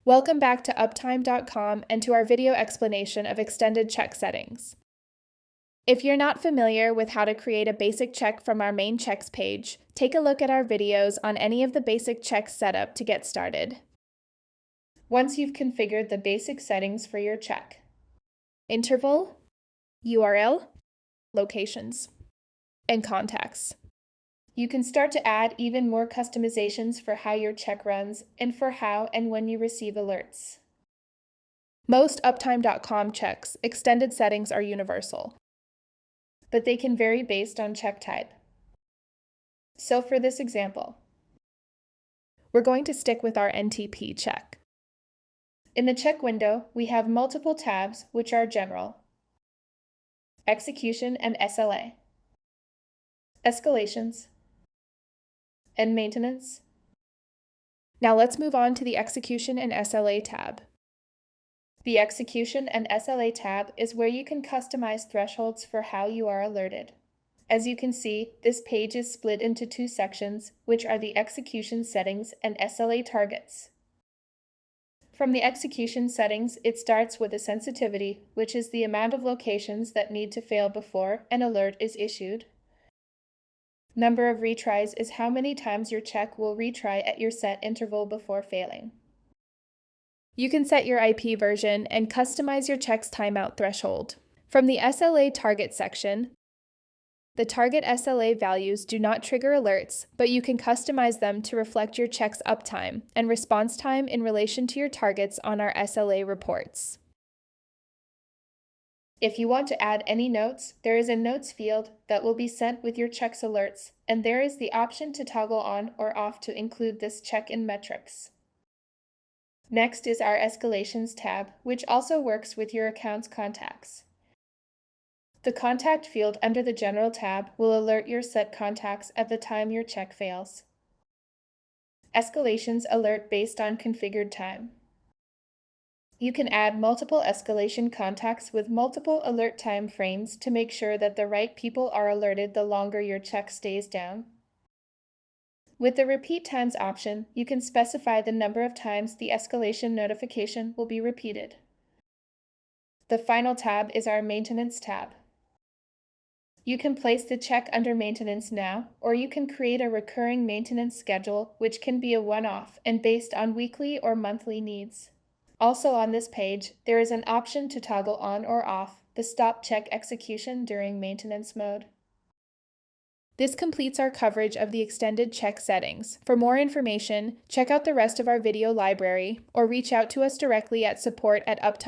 Welcome back to Uptime.com and to our video explanation of extended check settings. If you're not familiar with how to create a basic check from our main checks page, take a look at our videos on any of the basic checks setup to get started. Once you've configured the basic settings for your check: interval, URL, locations, and contacts, you can start to add even more customizations for how your check runs and for how and when you receive alerts. Most Uptime.com checks extended settings are universal, but they can vary based on check type. So for this example, we're going to stick with our NTP check. In the check window, we have multiple tabs which are General, Execution and SLA, Escalations, and Maintenance. Now let's move on to the Execution and SLA tab. The Execution and SLA tab is where you can customize thresholds for how you are alerted. As you can see, this page is split into two sections, which are the execution settings and SLA targets. From the execution settings, it starts with a sensitivity, which is the amount of locations that need to fail before an alert is issued. Number of retries is how many times your check will retry at your set interval before failing. You can set your IP version and customize your check's timeout threshold. From the SLA target section, the target SLA values do not trigger alerts, but you can customize them to reflect your check's uptime and response time in relation to your targets on our SLA reports. If you want to add any notes, there is a notes field that will be sent with your check's alerts, and there is the option to toggle on or off to include this check in metrics. Next is our Escalations tab, which also works with your account's contacts. The Contact field under the General tab will alert your set contacts at the time your check fails. Escalations alert based on configured time. You can add multiple escalation contacts with multiple alert time frames to make sure that the right people are alerted the longer your check stays down. With the Repeat Times option, you can specify the number of times the escalation notification will be repeated. The final tab is our Maintenance tab. You can place the check under Maintenance now, or you can create a recurring maintenance schedule, which can be a one-off and based on weekly or monthly needs. Also on this page, there is an option to toggle on or off the stop check execution during maintenance mode. This completes our coverage of the extended check settings. For more information, check out the rest of our video library or reach out to us directly at support@uptime.com.